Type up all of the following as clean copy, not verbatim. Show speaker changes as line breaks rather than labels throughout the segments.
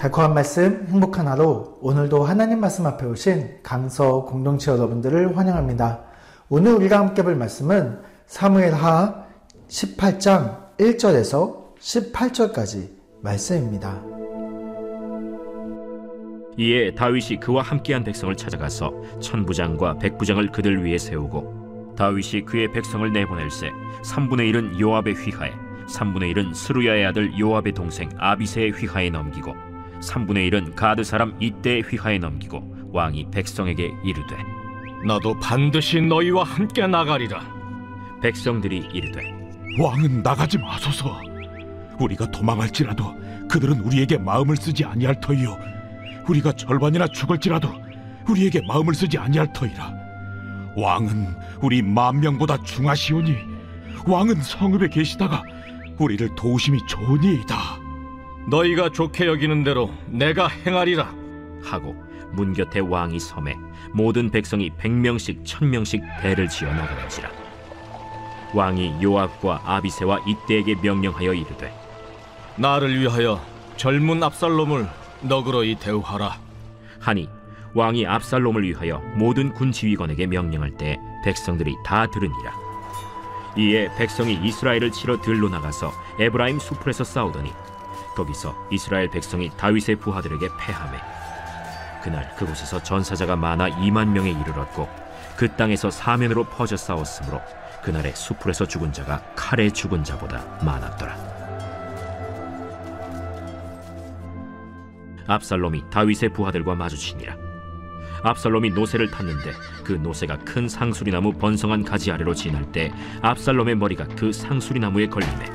달콤한 말씀, 행복한 하루. 오늘도 하나님 말씀 앞에 오신 강서 공동체 여러분들을 환영합니다. 오늘 우리가 함께 볼 말씀은 사무엘하 18장 1절에서 18절까지 말씀입니다.
이에 다윗이 그와 함께한 백성을 찾아가서 천부장과 백부장을 그들 위에 세우고, 다윗이 그의 백성을 내보낼세 3분의 1은 요압의 휘하에, 3분의 1은 스루야의 아들 요압의 동생 아비새의 휘하에 넘기고, 3분의 1은 가드 사람 이때의 휘하에 넘기고, 왕이 백성에게 이르되,
나도 반드시 너희와 함께 나가리라.
백성들이 이르되,
왕은 나가지 마소서. 우리가 도망할지라도 그들은 우리에게 마음을 쓰지 아니할 터이요, 우리가 절반이나 죽을지라도 우리에게 마음을 쓰지 아니할 터이라. 왕은 우리 10,000명보다 중하시오니 왕은 성읍에 계시다가 우리를 도우심이 좋으니이다.
너희가 좋게 여기는 대로 내가 행하리라
하고 문 곁에 왕이 섬에 모든 백성이 100명씩 1000명씩 배를 지어 나가는지라. 왕이 요압과 아비새와 이때에게 명령하여 이르되,
나를 위하여 젊은 압살롬을 너그러이 대우하라
하니, 왕이 압살롬을 위하여 모든 군 지휘관에게 명령할 때 백성들이 다 들으니라. 이에 백성이 이스라엘을 치러 들로 나가서 에브라임 수풀에서 싸우더니, 거기서 이스라엘 백성이 다윗의 부하들에게 패하매, 그날 그곳에서 전사자가 많아 20,000명에 이르렀고, 그 땅에서 사면으로 퍼져 싸웠으므로 그날에 수풀에서 죽은 자가 칼에 죽은 자보다 많았더라. 압살롬이 다윗의 부하들과 마주치니라. 압살롬이 노새를 탔는데 그 노새가 큰 상수리나무 번성한 가지 아래로 지날 때 압살롬의 머리가 그 상수리나무에 걸리매,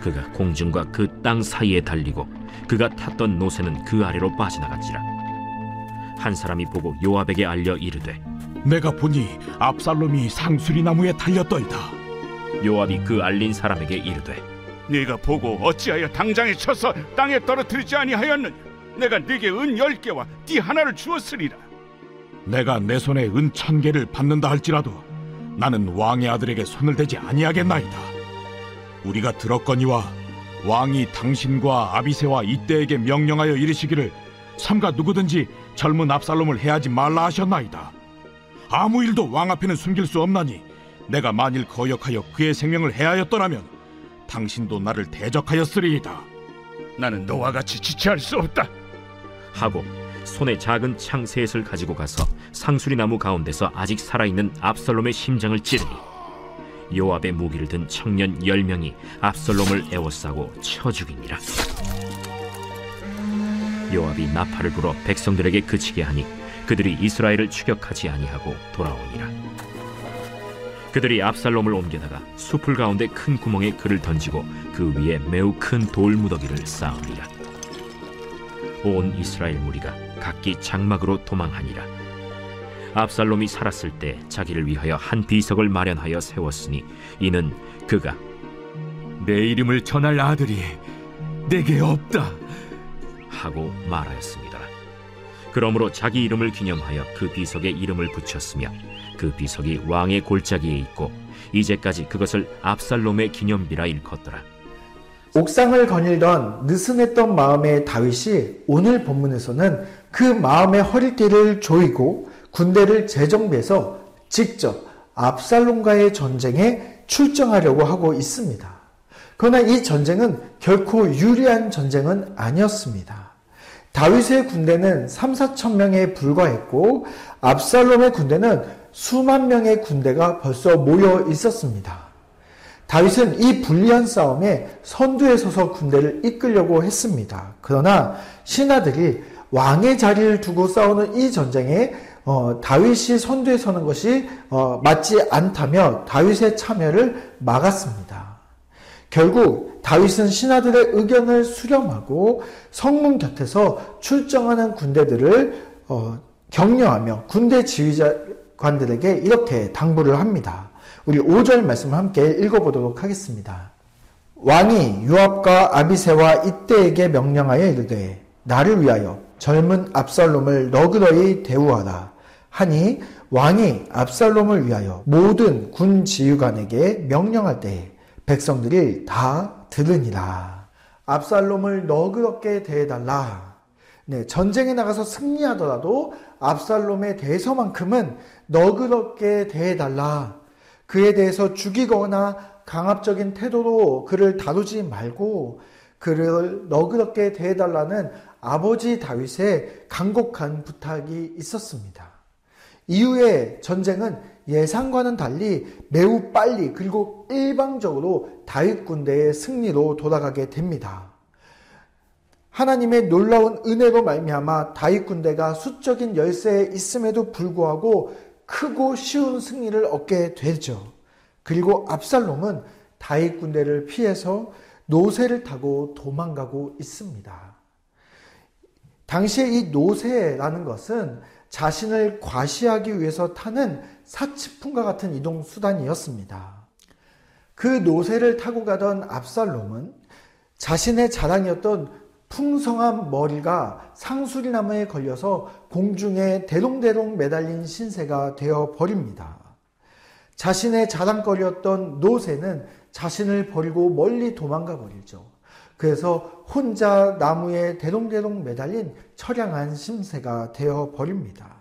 그가 공중과 그 땅 사이에 달리고 그가 탔던 노새는 그 아래로 빠져나갔지라. 한 사람이 보고 요압에게 알려 이르되,
내가 보니 압살롬이 상수리나무에 달렸더이다.
요압이 그 알린 사람에게 이르되,
네가 보고 어찌하여 당장에 쳐서 땅에 떨어뜨리지 아니하였느냐? 내가 네게 은 10개와 띠 하나를 주었으리라.
내가 내 손에 은 1,000개를 받는다 할지라도 나는 왕의 아들에게 손을 대지 아니하겠나이다. 우리가 들었거니와 왕이 당신과 아비새와 이때에게 명령하여 이르시기를 삼가 누구든지 젊은 압살롬을 해하지 말라 하셨나이다. 아무 일도 왕 앞에는 숨길 수 없나니 내가 만일 거역하여 그의 생명을 해하였더라면 당신도 나를 대적하였으리이다.
나는 너와 같이 지체할 수 없다
하고 손에 작은 창 셋을 가지고 가서 상수리나무 가운데서 아직 살아있는 압살롬의 심장을 찌르니, 요압의 무기를 든 청년 10명이 압살롬을 에워싸고 쳐 죽이니라. 요압이 나팔을 불어 백성들에게 그치게 하니 그들이 이스라엘을 추격하지 아니하고 돌아오니라. 그들이 압살롬을 옮겨다가 수풀 가운데 큰 구멍에 그를 던지고 그 위에 매우 큰 돌무더기를 쌓으니라. 온 이스라엘 무리가 각기 장막으로 도망하니라. 압살롬이 살았을 때 자기를 위하여 한 비석을 마련하여 세웠으니 이는 그가
내 이름을 전할 아들이 내게 없다
하고 말하였습니다. 그러므로 자기 이름을 기념하여 그 비석에 이름을 붙였으며 그 비석이 왕의 골짜기에 있고 이제까지 그것을 압살롬의 기념비라 일컫더라.
옥상을 거닐던 느슨했던 마음의 다윗이 오늘 본문에서는 그 마음의 허리띠를 조이고 군대를 재정비해서 직접 압살롬과의 전쟁에 출정하려고 하고 있습니다. 그러나 이 전쟁은 결코 유리한 전쟁은 아니었습니다. 다윗의 군대는 3,4,000명에 불과했고 압살롬의 군대는 수만 명의 군대가 벌써 모여 있었습니다. 다윗은 이 불리한 싸움에 선두에 서서 군대를 이끌려고 했습니다. 그러나 신하들이 왕의 자리를 두고 싸우는 이 전쟁에 다윗이 선두에 서는 것이 맞지 않다며 다윗의 참여를 막았습니다. 결국 다윗은 신하들의 의견을 수렴하고 성문 곁에서 출정하는 군대들을 격려하며 군대 지휘관들에게 이렇게 당부를 합니다. 우리 5절 말씀을 함께 읽어보도록 하겠습니다. 왕이 요압과 아비새와 이때에게 명령하여 이르되 나를 위하여 젊은 압살롬을 너그러이 대우하라 하니, 왕이 압살롬을 위하여 모든 군 지휘관에게 명령할 때에 백성들이 다 들으니라. 압살롬을 너그럽게 대해달라. 전쟁에 나가서 승리하더라도 압살롬에 대해서만큼은 너그럽게 대해달라. 그에 대해서 죽이거나 강압적인 태도로 그를 다루지 말고 그를 너그럽게 대해달라는 아버지 다윗의 간곡한 부탁이 있었습니다. 이후에 전쟁은 예상과는 달리 매우 빨리 그리고 일방적으로 다윗 군대의 승리로 돌아가게 됩니다. 하나님의 놀라운 은혜로 말미암아 다윗 군대가 수적인 열세에 있음에도 불구하고 크고 쉬운 승리를 얻게 되죠. 그리고 압살롬은 다윗 군대를 피해서 노새를 타고 도망가고 있습니다. 당시에 이 노새라는 것은 자신을 과시하기 위해서 타는 사치품과 같은 이동 수단이었습니다. 그 노새를 타고 가던 압살롬은 자신의 자랑이었던 풍성한 머리가 상수리나무에 걸려서 공중에 대롱대롱 매달린 신세가 되어 버립니다. 자신의 자랑거리였던 노새는 자신을 버리고 멀리 도망가 버리죠. 그래서 혼자 나무에 대롱대롱 매달린 처량한 신세가 되어 버립니다.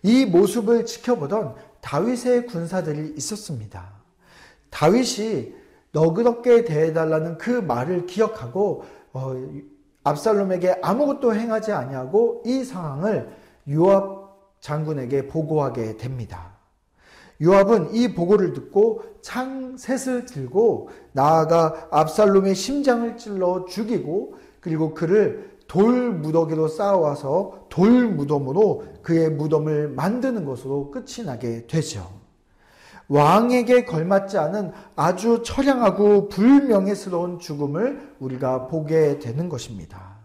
이 모습을 지켜보던 다윗의 군사들이 있었습니다. 다윗이 너그럽게 대해달라는 그 말을 기억하고 압살롬에게 아무것도 행하지 아니하고 이 상황을 요압 장군에게 보고하게 됩니다. 요압은 이 보고를 듣고 창셋을 들고 나아가 압살롬의 심장을 찔러 죽이고 그리고 그를 돌 무더기로 쌓아와서 돌 무덤으로 그의 무덤을 만드는 것으로 끝이 나게 되죠. 왕에게 걸맞지 않은 아주 처량하고 불명예스러운 죽음을 우리가 보게 되는 것입니다.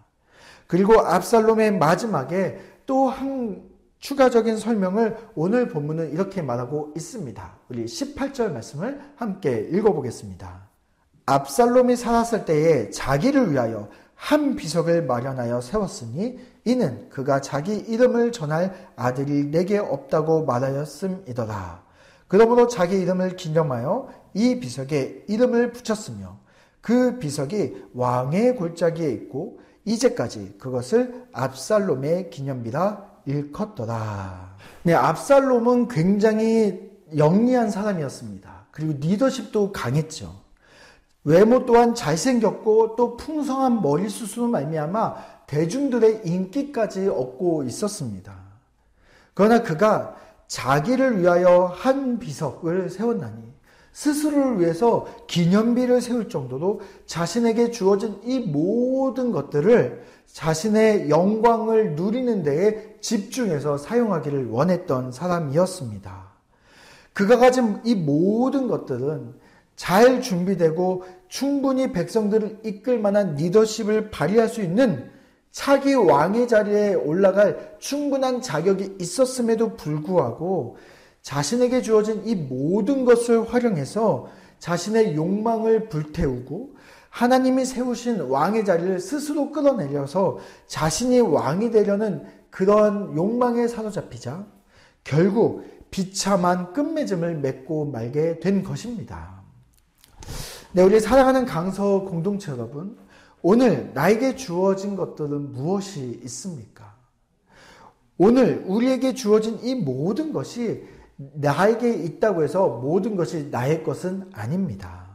그리고 압살롬의 마지막에 또 한 추가적인 설명을 오늘 본문은 이렇게 말하고 있습니다. 우리 18절 말씀을 함께 읽어보겠습니다. 압살롬이 살았을 때에 자기를 위하여 한 비석을 마련하여 세웠으니 이는 그가 자기 이름을 전할 아들이 내게 없다고 말하였음이더라. 그러므로 자기 이름을 기념하여 이 비석에 이름을 붙였으며 그 비석이 왕의 골짜기에 있고 이제까지 그것을 압살롬의 기념비라 일컫더라. 압살롬은 굉장히 영리한 사람이었습니다. 그리고 리더십도 강했죠. 외모 또한 잘생겼고 또 풍성한 머리숱으로 말미암아 대중들의 인기까지 얻고 있었습니다. 그러나 그가 자기를 위하여 한 비석을 세웠나니 스스로를 위해서 기념비를 세울 정도로 자신에게 주어진 이 모든 것들을 자신의 영광을 누리는 데에 집중해서 사용하기를 원했던 사람이었습니다. 그가 가진 이 모든 것들은 잘 준비되고 충분히 백성들을 이끌 만한 리더십을 발휘할 수 있는 차기 왕의 자리에 올라갈 충분한 자격이 있었음에도 불구하고 자신에게 주어진 이 모든 것을 활용해서 자신의 욕망을 불태우고 하나님이 세우신 왕의 자리를 스스로 끌어내려서 자신이 왕이 되려는 그런 욕망에 사로잡히자 결국 비참한 끝맺음을 맺고 말게 된 것입니다. 우리 사랑하는 강서 공동체 여러분, 오늘 나에게 주어진 것들은 무엇이 있습니까? 오늘 우리에게 주어진 이 모든 것이 나에게 있다고 해서 모든 것이 나의 것은 아닙니다.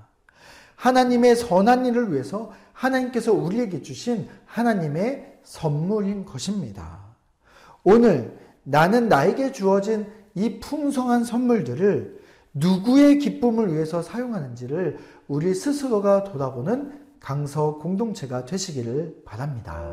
하나님의 선한 일을 위해서 하나님께서 우리에게 주신 하나님의 선물인 것입니다. 오늘 나는 나에게 주어진 이 풍성한 선물들을 누구의 기쁨을 위해서 사용하는지를 우리 스스로가 돌아보는 강서 공동체가 되시기를 바랍니다.